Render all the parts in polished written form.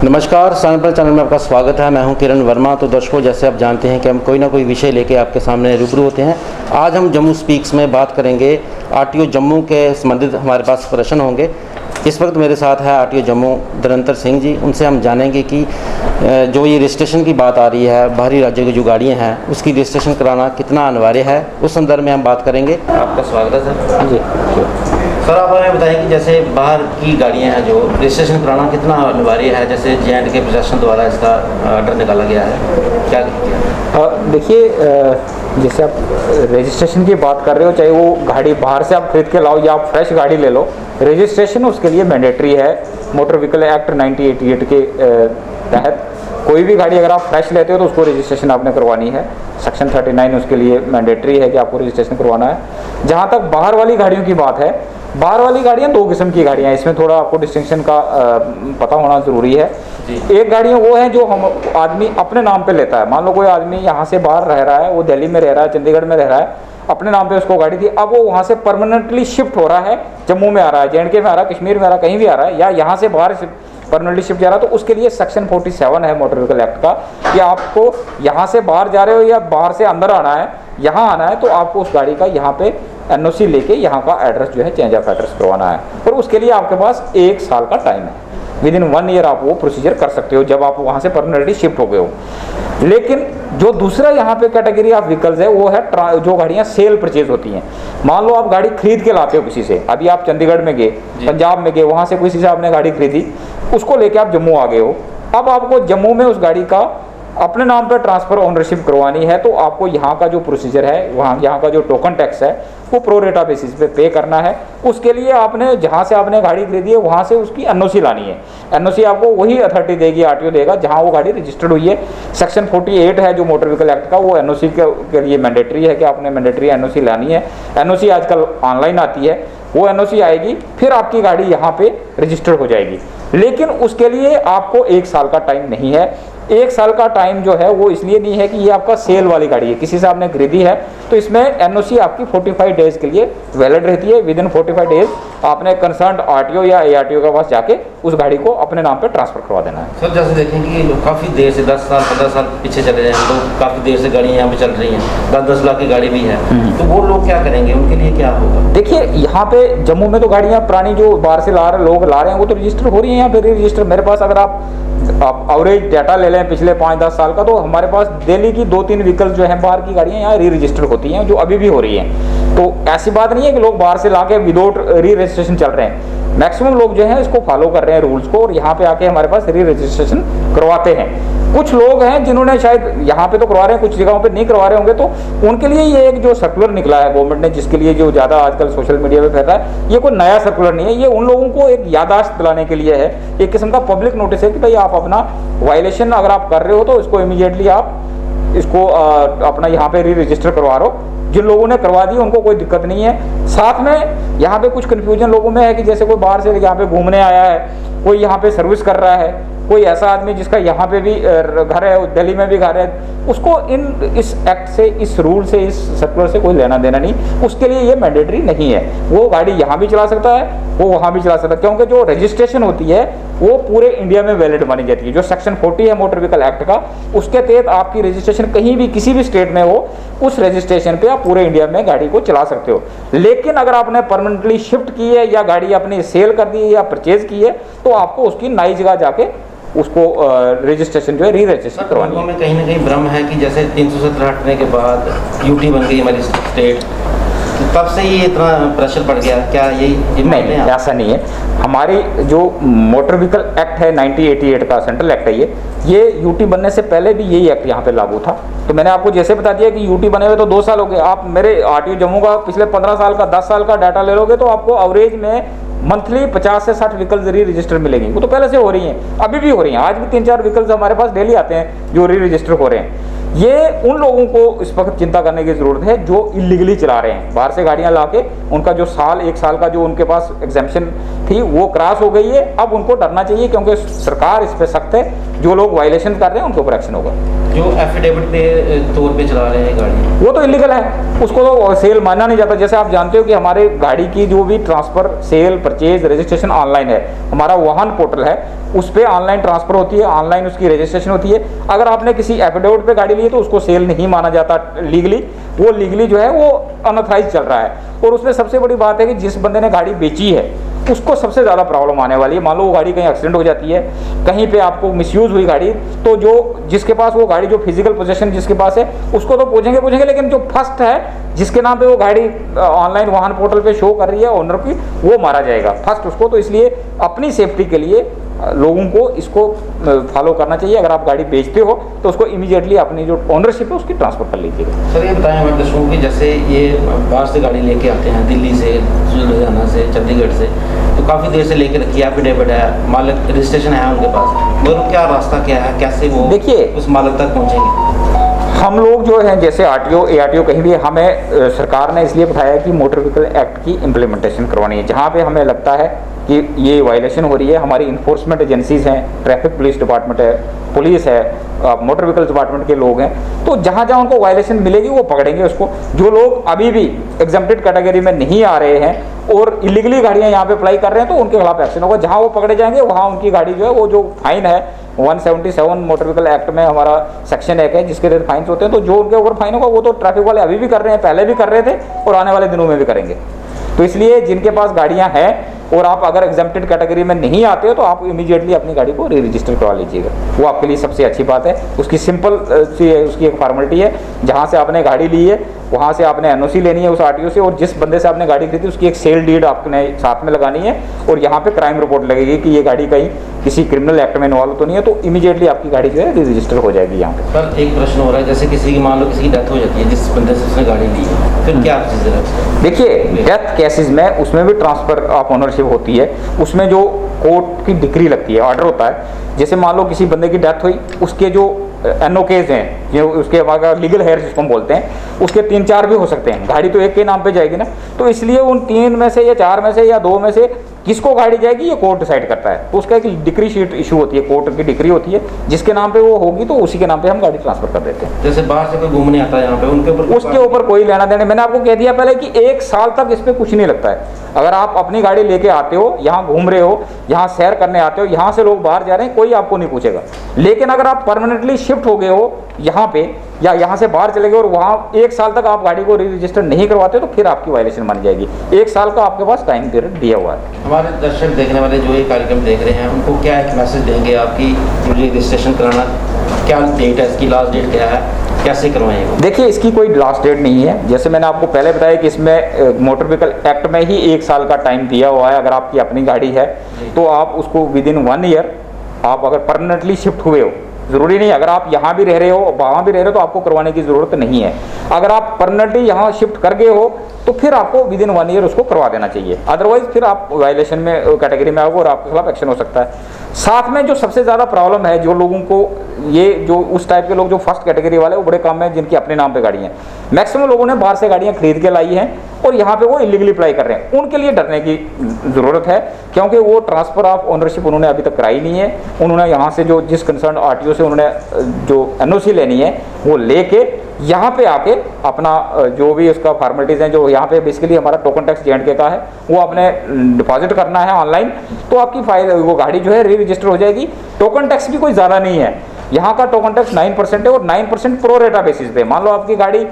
नमस्कार, सनपर चैनल में आपका स्वागत है। मैं हूं किरण वर्मा। तो दर्शकों, जैसे आप जानते हैं कि हम कोई ना कोई विषय लेके आपके सामने रूबरू होते हैं। आज हम जम्मू स्पीक्स में बात करेंगे आरटीओ जम्मू के संबंधित हमारे पास प्रश्न होंगे। इस वक्त मेरे साथ है आरटीओ जम्मू धुरंधर सिंह जी। उनसे हम जानेंगे कि जो ये रजिस्ट्रेशन की बात आ रही है, बाहरी राज्यों की जो गाड़ियाँ हैं उसकी रजिस्ट्रेशन कराना कितना अनिवार्य है, उस संदर्भ में हम बात करेंगे। आपका स्वागत है सर। जी सर, आप हमें बताएं कि जैसे बाहर की गाड़ियां हैं जो रजिस्ट्रेशन कराना कितना अनिवार्य है। जैसे J&K प्रशासन द्वारा इसका ऑर्डर निकाला गया है, क्या किया? देखिए, जैसे आप रजिस्ट्रेशन की बात कर रहे हो, चाहे वो गाड़ी बाहर से आप खरीद के लाओ या आप फ्रेश गाड़ी ले लो, रजिस्ट्रेशन उसके लिए मैंडेटरी है। मोटर व्हीकल एक्ट 1988 के तहत कोई भी गाड़ी अगर आप फ्रेश लेते हो तो उसको रजिस्ट्रेशन आपने करवानी है। सेक्शन 39 उसके लिए मैंडेटरी है कि आपको रजिस्ट्रेशन करवाना है। जहाँ तक बाहर वाली गाड़ियों की बात है, बाहर वाली गाड़ियाँ दो किस्म की गाड़ियाँ हैं, इसमें थोड़ा आपको डिस्टिंक्शन का पता होना ज़रूरी है। एक गाड़ियाँ वो हैं जो हम आदमी अपने नाम पे लेता है। मान लो कोई आदमी यहाँ से बाहर रह रहा है, वो दिल्ली में रह रहा है, चंडीगढ़ में रह रहा है, अपने नाम पे उसको गाड़ी दी, अब वो वहाँ से परमानेंटली शिफ्ट हो रहा है, जम्मू में आ रहा है, J&K में आ रहा है, कश्मीर में आ रहा है, कहीं भी आ रहा है, या यहाँ से बाहर परमानेंटली शिफ्ट जा रहा है, तो उसके लिए सेक्शन 47 है मोटर व्हीकल एक्ट का कि आपको यहाँ से बाहर जा रहे हो या बाहर से अंदर आना है, यहाँ आना है, तो आपको उस गाड़ी का यहाँ पे NOC लेके यहाँ का एड्रेस जो है चेंज ऑफ एड्रेस करवाना है। और उसके लिए आपके पास 1 साल का टाइम है। विदिन 1 ईयर आप वो प्रोसीजर कर सकते हो जब आप वहाँ से परमानेंटली शिफ्ट हो गए हो। लेकिन जो दूसरा यहाँ पे कैटेगरी ऑफ व्हीकल्स है वो है जो गाड़ियाँ सेल परचेज होती हैं। मान लो आप गाड़ी खरीद के लाते हो किसी से, अभी आप चंडीगढ़ में गए, पंजाब में गए, वहाँ से किसी से आपने गाड़ी खरीदी, उसको लेके आप जम्मू आ गए हो। अब आपको जम्मू में उस गाड़ी का अपने नाम पर ट्रांसफर ओनरशिप करवानी है, तो आपको यहाँ का जो प्रोसीजर है, वहाँ यहाँ का जो टोकन टैक्स है वो प्रो रेटा बेसिस पे करना है। उसके लिए आपने जहाँ से आपने गाड़ी खरीदी है वहाँ से उसकी NOC लानी है। NOC आपको वही अथॉरिटी देगी, आरटीओ देगा जहाँ वो गाड़ी रजिस्टर्ड हुई है। सेक्शन 48 है जो मोटर व्हीकल एक्ट का, वो NOC के लिए मैंडेटरी है कि आपने मैंडेटरी NOC लानी है। NOC आजकल ऑनलाइन आती है, वो NOC आएगी, फिर आपकी गाड़ी यहाँ पे रजिस्टर्ड हो जाएगी। लेकिन उसके लिए आपको 1 साल का टाइम नहीं है। 1 साल का टाइम जो है वो इसलिए नहीं है कि ये आपका सेल वाली गाड़ी है, किसी से आपने खरीदी है, तो इसमें NOC आपकी 45 डेज के लिए वैलिड रहती है। विदिन 45 डेज आपने कंसर्न RTO या ARTO के पास जाके उस गाड़ी को अपने नाम पे ट्रांसफर करवा देना है। सर, जैसे देखें कि लोग काफ़ी देर से 10 साल 15 साल पीछे चले जाएँ, तो काफ़ी देर से गाड़ियाँ यहाँ पे चल रही हैं, 10-10 लाख की गाड़ी भी है, तो वो लोग क्या करेंगे, उनके लिए क्या होगा? देखिए, यहाँ पे जम्मू में तो गाड़ियाँ पुरानी जो बाहर से लोग ला रहे हैं वो तो रजिस्टर हो रही हैं यहाँ पे, रजिस्टर। मेरे पास अगर आप एवरेज डाटा ले लें पिछले 5-10 साल का, तो हमारे पास दिल्ली की 2-3 व्हीकल्स जो हैं बाहर की गाड़ियाँ यहाँ री रजिस्टर होती हैं, जो अभी भी हो रही हैं। तो ऐसी बात नहीं है कि लोग बाहर से लाके विदाउट री रजिस्ट्रेशन चल रहे हैं। मैक्सिमम लोग जो हैं इसको फॉलो कर रहे हैं रूल्स को, और यहाँ पे आके हमारे पास री रजिस्ट्रेशन करवाते हैं। कुछ लोग हैं जिन्होंने शायद यहाँ पे तो करवा रहे हैं, कुछ जगहों पे नहीं करवा रहे होंगे, तो उनके लिए ये एक जो सर्कुलर निकला है गवर्नमेंट ने, जिसके लिए जो ज़्यादा आजकल सोशल मीडिया पे फैल रहा है, ये कोई नया सर्कुलर नहीं है। ये उन लोगों को एक याददाश्त दिलाने के लिए है, एक किस्म का पब्लिक नोटिस है कि भाई आप अपना वायलेशन अगर आप कर रहे हो तो इसको इमीडिएटली आप इसको अपना यहाँ पे री रजिस्टर करवा लो। जिन लोगों ने करवा दी उनको कोई दिक्कत नहीं है। साथ में यहाँ पे कुछ कन्फ्यूजन लोगों में है कि जैसे कोई बाहर से यहाँ पे घूमने आया है, कोई यहाँ पे सर्विस कर रहा है, कोई ऐसा आदमी जिसका यहाँ पे भी घर है, दिल्ली में भी घर है, उसको इस एक्ट से, इस रूल से, इस सर्कुलर से कोई लेना देना नहीं। उसके लिए ये मैंडेटरी नहीं है। वो गाड़ी यहाँ भी चला सकता है, वो वहाँ भी चला सकता है, क्योंकि जो रजिस्ट्रेशन होती है वो पूरे इंडिया में वैलिड मानी जाती है। जो सेक्शन 40 है मोटर व्हीकल एक्ट का, उसके तहत आपकी रजिस्ट्रेशन कहीं भी किसी भी स्टेट में हो, उस रजिस्ट्रेशन पे आप पूरे इंडिया में गाड़ी को चला सकते हो। लेकिन अगर आपने परमानेंटली शिफ्ट की है या गाड़ी अपनी सेल कर दी है या परचेज की है, तो आपको उसकी नई जगह जाके उसको रजिस्ट्रेशन जो है री रजिस्टर करवानी है। में कहीं ना कहीं भ्रम है कि जैसे 370 हटने के बाद यूटी बन गई हमारी स्टेट, तब से ही इतना प्रेशर पड़ गया, क्या यही? नहीं, ऐसा नहीं है। हमारी जो मोटर व्हीकल एक्ट है 1988 का, सेंट्रल एक्ट है ये यूटी बनने से पहले भी यही एक्ट यहाँ पे लागू था। तो मैंने आपको जैसे बता दिया कि यूटी बने हुए तो 2 साल हो गए। आप मेरे आरटीओ जम्मू का पिछले 15 साल का, 10 साल का डाटा ले लोगे तो आपको एवरेज में मंथली 50 से 60 व्हीकल्स री रजिस्टर मिलेंगी। वो तो पहले से हो रही हैं, अभी भी हो रही हैं। आज भी 3-4 व्हीकल्स हमारे पास डेली आते हैं जो री रजिस्टर हो रहे हैं। ये उन लोगों को इस वक्त चिंता करने की ज़रूरत है जो इलीगली चला रहे हैं, बाहर से गाड़ियां लाके उनका जो 1 साल का जो उनके पास एग्जेम्पशन थी वो क्रॉस हो गई है। अब उनको डरना चाहिए, क्योंकि सरकार इस पर सख्त है। जो लोग वायलेशन कर रहे हैं उनके ऊपर एक्शन होगा। जो एफिडेविट पे तौर पे चला रहे हैं गाड़ी, वो तो इलीगल है, उसको तो सेल माना नहीं जाता। जैसे आप जानते हो कि हमारे गाड़ी की जो भी transfer, sale, purchase, registration online है। हमारा वाहन पोर्टल है, उस पर ऑनलाइन ट्रांसफ़र होती है, ऑनलाइन उसकी रजिस्ट्रेशन होती है। अगर आपने किसी एफिडेविट पे गाड़ी ली है तो उसको सेल नहीं माना जाता लीगली, वो लीगली जो है वो अनऑथराइज चल रहा है। और उसमें सबसे बड़ी बात है कि जिस बंदे ने गाड़ी बेची है उसको सबसे ज़्यादा प्रॉब्लम आने वाली है। मान लो वो गाड़ी कहीं एक्सीडेंट हो जाती है, कहीं पे आपको मिसयूज़ हुई गाड़ी, तो जो जिसके पास वो गाड़ी, जो फिजिकल पोजीशन जिसके पास है, उसको तो पूछेंगे, लेकिन जो फर्स्ट है जिसके नाम पे वो गाड़ी ऑनलाइन वाहन पोर्टल पे शो कर रही है ओनर की, वो मारा जाएगा फर्स्ट उसको। तो इसलिए अपनी सेफ्टी के लिए लोगों को इसको फॉलो करना चाहिए। अगर आप गाड़ी बेचते हो तो उसको इमीडिएटली अपनी जो ओनरशिप है उसकी ट्रांसफ़र कर लीजिएगा। सर ये बताएं हमारे दर्शकों की, जैसे ये बाहर से गाड़ी लेके आते हैं, दिल्ली से, लुधियाना से, चंडीगढ़ से, तो काफ़ी देर से लेके रखी है, एफिडेविट है, मालिक रजिस्ट्रेशन है उनके पास, मगर क्या रास्ता क्या है, कैसे वो देखिए उस मालिक तक पहुँचेंगे? हम लोग जो हैं, जैसे आरटीओ, एआरटीओ, कहीं भी हमें सरकार ने इसलिए बताया कि मोटर व्हीकल एक्ट की इम्प्लीमेंटेशन करवानी है। जहाँ पे हमें लगता है कि ये वायलेशन हो रही है, हमारी इन्फोर्समेंट एजेंसीज हैं, ट्रैफिक पुलिस डिपार्टमेंट है, पुलिस है, मोटर व्हीकल डिपार्टमेंट के लोग हैं, तो जहाँ जहाँ उनको वायलेशन मिलेगी वो पकड़ेंगे उसको। जो लोग अभी भी एग्जम्प्टेड कैटेगरी में नहीं आ रहे हैं और इलीगली गाड़ियाँ यहाँ पे अप्लाई कर रहे हैं तो उनके खिलाफ एक्शन होगा। जहाँ वो पकड़े जाएंगे वहाँ उनकी गाड़ी जो है, वो जो फाइन है 177 मोटर व्हीकल एक्ट में हमारा सेक्शन 1 है जिसके तहत फाइन होते हैं, तो जो उनके ऊपर फाइन होगा वो तो ट्रैफिक वाले अभी भी कर रहे हैं, पहले भी कर रहे थे और आने वाले दिनों में भी करेंगे। तो इसलिए जिनके पास गाड़ियां हैं और आप अगर एग्जम्प्टेड कैटेगरी में नहीं आते हो तो आप इमीडिएटली अपनी गाड़ी को री रजिस्टर करवा लीजिएगा, वो आपके लिए सबसे अच्छी बात है। उसकी सिंपल सी उसकी एक फॉर्मेलिटी है, जहाँ से आपने गाड़ी ली है वहाँ से आपने एनओसी लेनी है उस आरटीओ से, और जिस बंदे से आपने गाड़ी खरीदी उसकी एक सेल डीड आपने साथ में लगानी है, और यहाँ पे क्राइम रिपोर्ट लगेगी कि ये गाड़ी कहीं किसी क्रिमिनल एक्ट में इन्वॉल्व तो नहीं है, तो इमीडिएटली आपकी गाड़ी जो है री रजिस्टर हो जाएगी यहाँ पे। पर एक प्रश्न हो रहा है, जैसे किसी की मान लो किसी की डेथ हो जाती है जिस बंदे से उसने गाड़ी ली है, फिर क्या प्रोसीजर है? देखिए डेथ केसेस में उसमें भी ट्रांसफ़र ऑफ ओनरशिप होती है, उसमें जो कोर्ट की डिक्री लगती है, ऑर्डर होता है। जैसे मान लो किसी बंदे की डेथ हुई, उसके जो एनओकेज हैं, जो उसके अगर लीगल हेयर जिसको हम बोलते हैं, उसके 3-4 भी हो सकते हैं। गाड़ी तो एक के नाम पे जाएगी ना, तो इसलिए उन 3 में से या 4 में से या 2 में से किसको गाड़ी जाएगी ये कोर्ट डिसाइड करता है। तो उसका एक डिक्री शीट इशू होती है, कोर्ट की डिक्री होती है, जिसके नाम पे वो होगी तो उसी के नाम पे हम गाड़ी ट्रांसफर कर देते हैं। जैसे बाहर से कोई घूमने आता है यहाँ पे, उसके ऊपर कोई लेना देना, मैंने आपको कह दिया पहले कि 1 साल तक इस पर कुछ नहीं लगता है। अगर आप अपनी गाड़ी लेके आते हो, यहाँ घूम रहे हो, यहाँ सैर करने आते हो, यहाँ से लोग बाहर जा रहे हैं, कोई आपको नहीं पूछेगा। लेकिन अगर आप परमानेंटली शिफ्ट हो गए हो यहाँ पे या यहाँ से बाहर चले गए और वहाँ 1 साल तक आप गाड़ी को री रजिस्टर नहीं करवाते तो फिर आपकी वायलेशन मानी जाएगी। 1 साल का आपके पास टाइम पीरियड दिया हुआ है। हमारे दर्शक देखने वाले जो ये कार्यक्रम देख रहे हैं उनको क्या एक मैसेज देंगे आपकी, जो रजिस्ट्रेशन कराना क्या डेट है इसकी, लास्ट डेट क्या है, कैसे करवाएंगे? देखिए इसकी कोई लास्ट डेट नहीं है। जैसे मैंने आपको पहले बताया कि इसमें मोटर व्हीकल एक्ट में ही 1 साल का टाइम दिया हुआ है। अगर आपकी अपनी गाड़ी है तो आप उसको विदिन 1 ईयर आप अगर परमानेंटली शिफ्ट हुए हो, ज़रूरी नहीं अगर आप यहाँ भी रह रहे हो वहाँ भी रह रहे हो तो आपको करवाने की ज़रूरत नहीं है। अगर आप परमानेंटली यहाँ शिफ्ट कर गए हो तो फिर आपको विदिन 1 ईयर उसको करवा देना चाहिए, अदरवाइज फिर आप वायलेशन में कैटेगरी में आओगे और आपके खिलाफ एक्शन हो सकता है। साथ में जो सबसे ज़्यादा प्रॉब्लम है, जो लोगों को ये जो उस टाइप के लोग जो फर्स्ट कैटेगरी वाले वो बड़े कम है जिनकी अपने नाम पे गाड़ी हैं। मैक्सिमम लोगों ने बाहर से गाड़ियाँ खरीद के लाई हैं और यहाँ पे वो इलीगली अप्लाई कर रहे हैं। उनके लिए डरने की ज़रूरत है, क्योंकि वो ट्रांसफ़र ऑफ ओनरशिप उन्होंने अभी तक कराई नहीं है। उन्होंने यहाँ से जो जिस कंसर्न आरटीओ से उन्होंने जो एनओसी लेनी है वो लेके यहाँ पे आके अपना जो भी उसका फॉर्मेलिटीज़ हैं, जो यहाँ पे बेसिकली हमारा टोकन टैक्स J&K का है, वो आपने डिपॉजिट करना है ऑनलाइन, तो आपकी फाइल वो गाड़ी जो है री रजिस्टर हो जाएगी। टोकन टैक्स भी कोई ज़्यादा नहीं है, यहाँ का टोकन टैक्स 9% है और 9% प्रो रेटा बेसिस पे। मान लो आपकी गाड़ी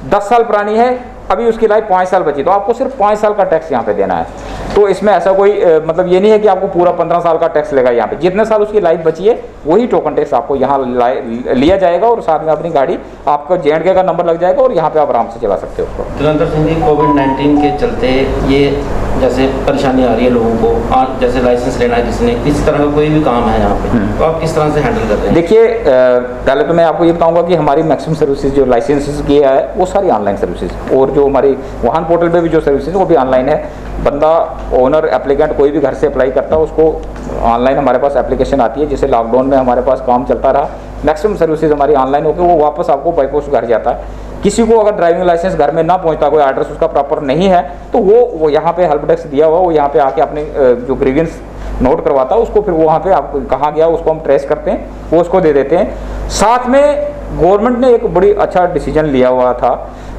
10 साल पुरानी है, अभी उसकी लाइफ 5 साल बची, तो आपको सिर्फ 5 साल का टैक्स यहाँ पे देना है। तो इसमें ऐसा कोई मतलब ये नहीं है कि आपको पूरा 15 साल का टैक्स लेगा। यहाँ पे जितने साल उसकी लाइफ बची है वही टोकन टैक्स आपको यहाँ लिया जाएगा और साथ में अपनी गाड़ी आपका J&K का नंबर लग जाएगा और यहाँ पे आप आराम से चला सकते हो उसको। जलंधर सिंह जी, कोविड-19 के चलते ये जैसे परेशानी आ रही है लोगों को, जैसे लाइसेंस लेना है जिसने, इस तरह का कोई भी काम है यहाँ पे, तो आप किस तरह से हैंडल कर रहे हैं? देखिए पहले तो मैं आपको ये बताऊंगा कि हमारी मैक्सिमम सर्विसेज जो लाइसेंसेस की है वो सारी ऑनलाइन सर्विसेज, और जो हमारी वाहन पोर्टल पे भी जो सर्विसेज वो भी ऑनलाइन है। बंदा ओनर एप्लीकेंट कोई भी घर से अप्लाई करता है उसको ऑनलाइन हमारे पास एप्लीकेशन आती है। जैसे लॉकडाउन में हमारे पास काम चलता रहा, मैक्सिमम सर्विसेज हमारी ऑनलाइन होकर वो वापस आपको बाई पोस्ट घर जाता है। किसी को अगर ड्राइविंग लाइसेंस घर में ना पहुंचता, कोई एड्रेस उसका प्रॉपर नहीं है, तो वो यहाँ पे हेल्प डेस्क दिया हुआ, वो यहाँ पे आके अपने जो ग्रीवेंस नोट करवाता है उसको, फिर वहाँ पे आप कहाँ गया उसको हम ट्रेस करते हैं, वो उसको दे देते हैं। साथ में गवर्नमेंट ने एक बड़ी अच्छा डिसीजन लिया हुआ था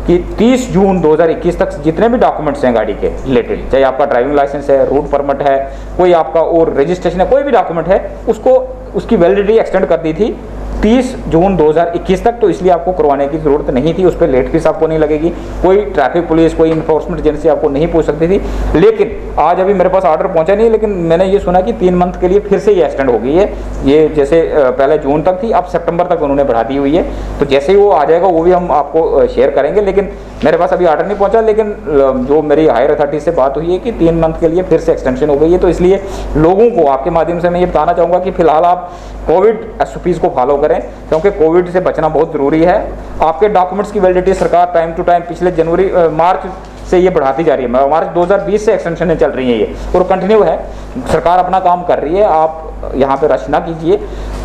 कि 30 जून 2021 तक जितने भी डॉक्यूमेंट्स हैं गाड़ी के रिलेटेड, चाहे आपका ड्राइविंग लाइसेंस है, रूट परमिट है, कोई आपका और रजिस्ट्रेशन है, कोई भी डॉक्यूमेंट है, उसको उसकी वैलिडिटी एक्सटेंड कर दी थी 30 जून 2021 तक। तो इसलिए आपको करवाने की ज़रूरत नहीं थी, उस पर लेट फीस आपको नहीं लगेगी, कोई ट्रैफिक पुलिस, कोई इन्फोर्समेंट एजेंसी आपको नहीं पूछ सकती थी। लेकिन आज अभी मेरे पास ऑर्डर पहुंचा नहीं, लेकिन मैंने ये सुना कि 3 मंथ के लिए फिर से ये एक्सटेंड हो गई है। ये जैसे पहले जून तक थी, अब सितंबर तक उन्होंने बढ़ा दी हुई है। तो जैसे ही वो आ जाएगा वो भी हम आपको शेयर करेंगे, लेकिन मेरे पास अभी ऑर्डर नहीं पहुंचा। लेकिन जो मेरी हायर अथॉरिटी से बात हुई है कि 3 मंथ के लिए फिर से एक्सटेंशन हो गई है। तो इसलिए लोगों को आपके माध्यम से मैं ये बताना चाहूँगा कि फिलहाल आप कोविड SOPs को फॉलो करें, क्योंकि कोविड से बचना बहुत ज़रूरी है। आपके डॉक्यूमेंट्स की वैलिडिटी सरकार टाइम टू टाइम पिछले मार्च से ये बढ़ाती जा रही है। मार्च 2020 से एक्सटेंशन चल रही है ये, और कंटिन्यू है। सरकार अपना काम कर रही है, आप यहाँ पे रश ना कीजिए।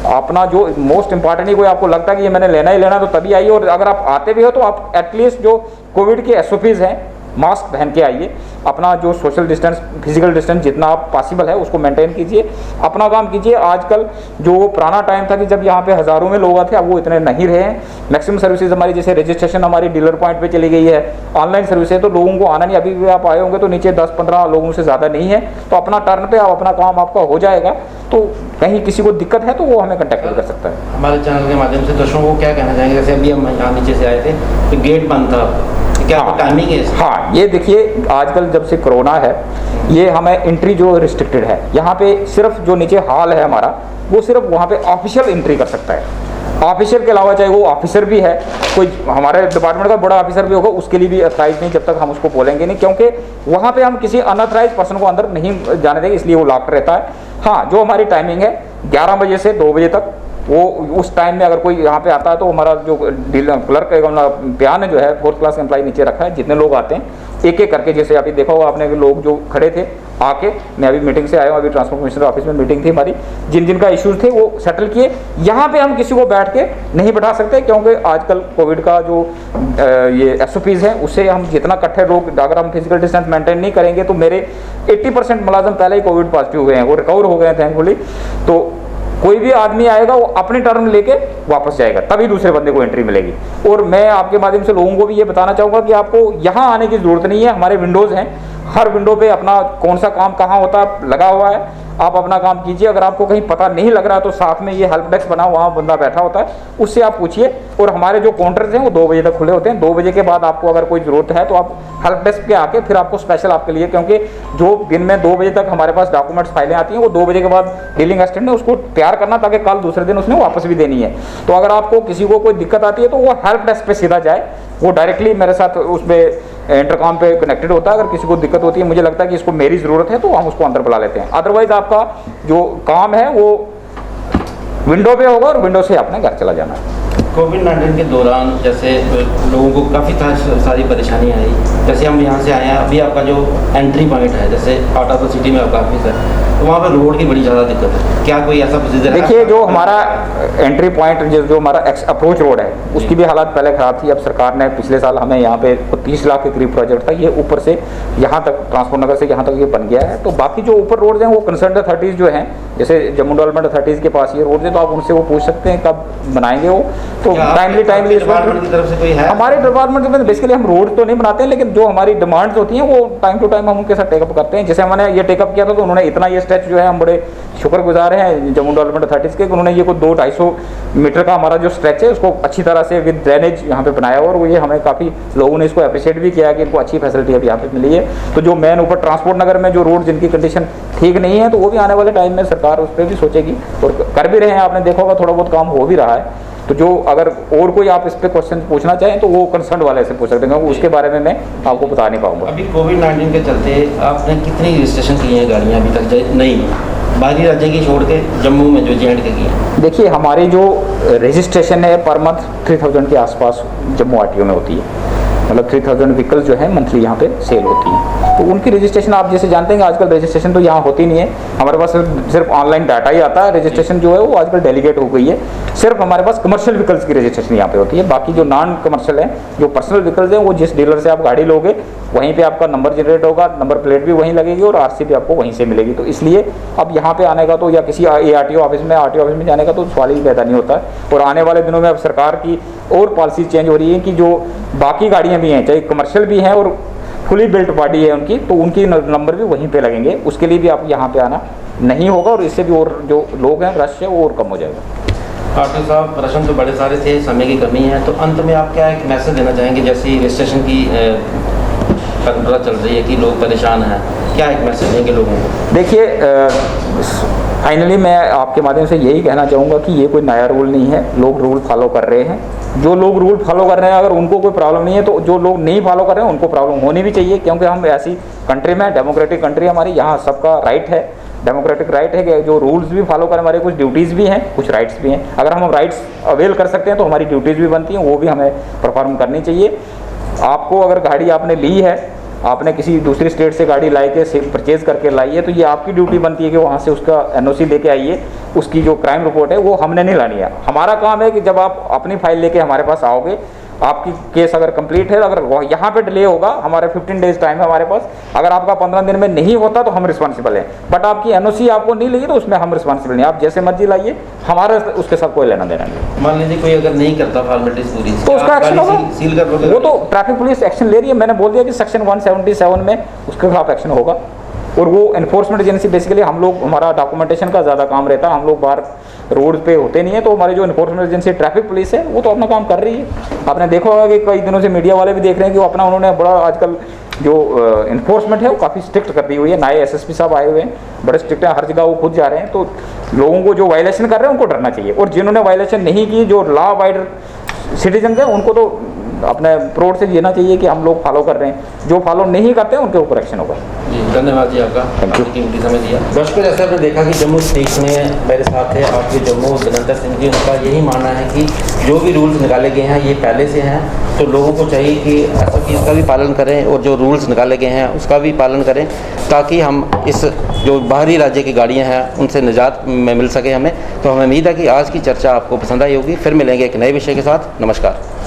अपना जो मोस्ट इंपॉर्टेंट ही कोई आपको लगता है कि ये मैंने लेना ही लेना, तो तभी आइए। और अगर आप आते भी हो तो आप एटलीस्ट जो कोविड के SOPs हैं, मास्क पहन के आइए। अपना जो सोशल डिस्टेंस, फिजिकल डिस्टेंस जितना आप पॉसिबल है उसको मेंटेन कीजिए, अपना काम कीजिए। आजकल जो पुराना टाइम था कि जब यहाँ पे हज़ारों में लोग आते, अब वो इतने नहीं रहे हैं। मैक्सिमम सर्विसेज हमारी, जैसे रजिस्ट्रेशन हमारी डीलर पॉइंट पे चली गई है, ऑनलाइन सर्विस है, तो लोगों को आना नहीं। अभी भी आप आए होंगे तो नीचे 10-15 लोगों से ज़्यादा नहीं है। तो अपना टर्न पे आप अपना काम आपका हो जाएगा। तो कहीं किसी को दिक्कत है तो वो हमें कंटेक्ट कर सकता है। हमारे चैनल के माध्यम से दर्शकों को क्या कहना चाहेंगे? जैसे अभी हम यहाँ नीचे से आए थे तो गेट बंद था, क्या टाइमिंग है? हाँ, ये देखिए आजकल जब से कोरोना है, ये हमें एंट्री जो रिस्ट्रिक्टेड है। यहाँ पे सिर्फ जो नीचे हॉल है हमारा, वो सिर्फ वहाँ पे ऑफिशियल एंट्री कर सकता है। ऑफिसर के अलावा चाहे वो ऑफिसर भी है, कोई हमारे डिपार्टमेंट का बड़ा ऑफिसर भी होगा, उसके लिए भी अथराइज नहीं जब तक हम उसको बोलेंगे नहीं, क्योंकि वहाँ पे हम किसी अनअथराइज पर्सन को अंदर नहीं जाने देंगे, इसलिए वो लॉक्ड रहता है। हाँ, जो हमारी टाइमिंग है 11 बजे से 2 बजे तक, वो उस टाइम में अगर कोई यहाँ पे आता है तो हमारा जो क्लर्क प्यान है जो है 4th क्लास एम्प्लॉय नीचे रखा है। जितने लोग आते हैं एक एक करके, जैसे अभी देखा होगा आपने लोग जो खड़े थे आके, मैं अभी मीटिंग से आया हूँ, अभी ट्रांसपोर्ट कमिश्नर ऑफिस में मीटिंग थी हमारी, जिन जिन का इश्यूज थे वो सेटल किए। यहाँ पे हम किसी को बैठ के नहीं बैठा सकते, क्योंकि आजकल कोविड का जो ये SOPs है उससे हम जितना इकट्ठे लोग, अगर हम फिजिकल डिस्टेंस मेंटेन नहीं करेंगे तो मेरे 80% मुलाजम पहले ही कोविड पॉजिटिव हुए हैं, वो रिकवर हो गए हैं थैंकफुली। तो कोई भी आदमी आएगा वो अपनी टर्न लेके वापस जाएगा, तभी दूसरे बंदे को एंट्री मिलेगी। और मैं आपके माध्यम से लोगों को भी ये बताना चाहूँगा कि आपको यहाँ आने की ज़रूरत नहीं है। हमारे विंडोज़ हैं, हर विंडो पे अपना कौन सा काम कहाँ होता है लगा हुआ है, आप अपना काम कीजिए। अगर आपको कहीं पता नहीं लग रहा तो साथ में ये हेल्प डेस्क बना, वहाँ बंदा बैठा होता है, उससे आप पूछिए। और हमारे जो काउंटर्स हैं वो 2 बजे तक खुले होते हैं। 2 बजे के बाद आपको अगर कोई ज़रूरत है तो आप हेल्प डेस्क पे आके फिर आपको स्पेशल आपके लिए, क्योंकि जो दिन में 2 बजे तक हमारे पास डॉक्यूमेंट्स फाइलें आती हैं, वो 2 बजे के बाद डीलिंग असिस्टेंट ने उसको तैयार करना, ताकि कल दूसरे दिन उसने वापस भी देनी है। तो अगर आपको किसी को कोई दिक्कत आती है तो वो हेल्प डेस्क पे सीधा जाए, वो डायरेक्टली मेरे साथ उसमें इंटरकॉम पे कनेक्टेड होता है। अगर किसी को दिक्कत होती है, मुझे लगता है कि इसको मेरी ज़रूरत है, तो हम उसको अंदर बुला लेते हैं। अदरवाइज आपका जो काम है वो विंडो पे होगा और विंडो से आपने घर चला जाना है। कोविड-19 के दौरान जैसे लोगों को काफ़ी सारी परेशानियाँ आई, जैसे हम यहाँ से आए हैं, अभी आपका जो एंट्री पॉइंट है, जैसे आउट ऑफ द सिटी में आपका ऑफिस है, तो वहाँ पर रोड की बड़ी ज़्यादा दिक्कत है। क्या कोई ऐसा प्रोसीजर है? देखिए, जो हमारा एंट्री पॉइंट, जो हमारा अप्रोच रोड है, उसकी भी हालत पहले ख़राब थी। अब सरकार ने पिछले साल हमें यहाँ पे 30 लाख के करीब प्रोजेक्ट था, ये ऊपर से यहाँ तक, ट्रांसपोर्ट नगर से यहाँ तक ये बन गया है। तो बाकी जो ऊपर रोड हैं वो कंसर्न अथॉरिटीज़ जो हैं, जैसे जम्मू डेवलपमेंट अथॉरिटीज़ के पास ये रोड है, तो आप उनसे वो पूछ सकते हैं कब बनाएंगे वो। तो टाइमली डिपार्टमेंट की तरफ से कोई है? हमारे डिपार्टमेंट में बेसिकली हम रोड तो नहीं बनाते हैं, लेकिन जो हमारी डिमांड्स होती हैं वो टाइम टू टाइम हम उनके साथ टेकअप करते हैं। जैसे हमने ये टेकअप किया था तो उन्होंने इतना ये स्ट्रेच जो है, हम बड़े शुक्रगुजार हैं जम्मू डेवलपमेंट अथॉरिटीज़ के, उन्होंने ये कोई 200-250 मीटर का हमारा जो स्ट्रेच है उसको अच्छी तरह से विद ड्रेनेज यहाँ पे बनाया, और वो ये हमें काफ़ी लोगों ने इसको अप्रिशिएट भी किया कि इनको अच्छी फैसिलिटी अभी यहाँ पे मिली है। तो जो मेन ऊपर ट्रांसपोर्ट नगर में जो रोड जिनकी कंडीशन ठीक नहीं है, तो वो भी आने वाले टाइम में सरकार उस पर भी सोचेगी, और कर भी रहे हैं। आपने देखा होगा थोड़ा बहुत काम हो भी रहा है। तो जो अगर और कोई आप इस पे क्वेश्चन पूछना चाहें तो वो कंसर्न वाले से पूछ सकते हैं, क्योंकि उसके बारे में मैं आपको बता नहीं पाऊंगा। अभी कोविड-19 के चलते आपने कितनी रजिस्ट्रेशन की हैं गाड़ियाँ अभी तक? नहीं, बाहरी राज्य की छोड़ के जम्मू में जो J&K की हैं। देखिए, हमारी जो रजिस्ट्रेशन है पर मंथ 3000 के आसपास जम्मू RTO में होती है। मतलब 3000 व्हीकल्स जो है मंथली यहाँ पे सेल होती हैं। तो उनकी रजिस्ट्रेशन आप जैसे जानते हैं आजकल रजिस्ट्रेशन तो यहाँ होती नहीं है, हमारे पास सिर्फ ऑनलाइन डाटा ही आता है। रजिस्ट्रेशन जो है वो आजकल डेलीगेट हो गई है, सिर्फ हमारे पास कमर्शियल व्हीकल्स की रजिस्ट्रेशन यहाँ पे होती है। बाकी जो नॉन कमर्शियल है, जो पर्सनल व्हीकल्स हैं, वो जिस डीलर से आप गाड़ी लोगे वहीं पे आपका नंबर जनरेट होगा, नंबर प्लेट भी वहीं लगेगी और आरसी भी आपको वहीं से मिलेगी। तो इसलिए अब यहाँ पे आने का तो या किसी ARTO ऑफिस में RTO ऑफिस में जाने का तो सवाल ही पैदा नहीं होता है। और आने वाले दिनों में अब सरकार की और पॉलिसी चेंज हो रही है कि जो बाकी गाड़ियाँ भी हैं, चाहे कमर्शियल भी हैं और फुली बिल्ट बॉडी है उनकी, तो उनकी नंबर भी वहीं पे लगेंगे। उसके लिए भी आप यहाँ पे आना नहीं होगा और इससे भी और जो लोग हैं रश है वो और कम हो जाएगा। आरटीओ साहब, प्रश्न तो बड़े सारे थे, समय की कमी है, तो अंत में आप क्या एक मैसेज देना चाहेंगे? जैसे रजिस्ट्रेशन की परंपरा चल रही है कि लोग परेशान हैं, क्या एक मैसेज देंगे लोगों को? देखिए, फाइनली मैं आपके माध्यम से यही कहना चाहूँगा कि ये कोई नया रूल नहीं है, लोग रूल फॉलो कर रहे हैं। जो लोग रूल फॉलो कर रहे हैं अगर उनको कोई प्रॉब्लम नहीं है, तो जो लोग नहीं फॉलो कर रहे हैं उनको प्रॉब्लम होनी भी चाहिए, क्योंकि हम ऐसी कंट्री में, डेमोक्रेटिक कंट्री हमारी, यहाँ सबका राइट है, डेमोक्रेटिक राइट है कि जो रूल्स भी फॉलो करें। हमारे कुछ ड्यूटीज़ भी हैं, कुछ राइट्स भी हैं। अगर हम राइट्स अवेल कर सकते हैं तो हमारी ड्यूटीज़ भी बनती हैं, वो भी हमें परफॉर्म करनी चाहिए। आपको अगर गाड़ी आपने ली है, आपने किसी दूसरी स्टेट से गाड़ी लाई के परचेज़ करके लाई है, तो ये आपकी ड्यूटी बनती है कि वहाँ से उसका NOC लेके आइए। उसकी जो क्राइम रिपोर्ट है वो हमने नहीं लानी है। हमारा काम है कि जब आप अपनी फाइल लेके हमारे पास आओगे, आपकी केस अगर कंप्लीट है, अगर यहाँ पे डिले होगा, हमारे 15 डेज टाइम है हमारे पास, अगर आपका 15 दिन में नहीं होता तो हम रिस्पॉन्सिबल हैं। बट आपकी NOC आपको नहीं लगी तो उसमें हम रिस्पॉन्सिबल नहीं। आप जैसे मर्जी लाइए, हमारा उसके साथ कोई लेना देना नहीं। मान लीजिए कोई अगर नहीं करता फॉर्मेलिटीज पूरी, तो उसका एक्शन होगा, सील कर दोगे? वो तो ट्रैफिक पुलिस एक्शन ले रही है। मैंने बोल दिया कि सेक्शन 177 में उसके खिलाफ एक्शन होगा। और वो एनफोर्समेंट एजेंसी, बेसिकली हम लोग, हमारा डॉक्यूमेंटेशन का ज़्यादा काम रहता है, हम लोग बाहर रोड पे होते नहीं है, तो हमारी जो एनफोर्समेंट एजेंसी ट्रैफिक पुलिस है वो तो अपना काम कर रही है। आपने देखा होगा कि कई दिनों से मीडिया वाले भी देख रहे हैं कि वो अपना, उन्होंने बड़ा आजकल जो इन्फोर्समेंट है वो काफ़ी स्ट्रिक्ट कर दी हुई है। नए SSP साहब आए हुए हैं, बड़े स्ट्रिक्ट हैं, हर जगह वो खुद जा रहे हैं। तो लोगों को जो वायलेशन कर रहे हैं उनको डरना चाहिए, और जिन्होंने वायलेशन नहीं की, जो लॉ अबाइडर सिटीजन हैं, उनको तो अपने प्रोड से जीना चाहिए कि हम लोग फॉलो कर रहे हैं। जो फॉलो नहीं करते हैं उनके ऊपर एक्शन होगा। जी, धन्यवाद जी आपका, कीमती समय दिया। दर्शकों, जैसे आपने देखा कि जम्मू स्पीक्स में मेरे साथ है आपके जम्मू दलंतर सिंह जी। उनका यही मानना है कि जो भी रूल्स निकाले गए हैं ये पहले से हैं, तो लोगों को चाहिए कि SOP का भी पालन करें और जो रूल्स निकाले गए हैं उसका भी पालन करें, ताकि हम इस जो बाहरी राज्य की गाड़ियाँ हैं उनसे निजात में मिल सके हमें। तो हमें उम्मीद है कि आज की चर्चा आपको पसंद आई होगी। फिर मिलेंगे एक नए विषय के साथ। नमस्कार।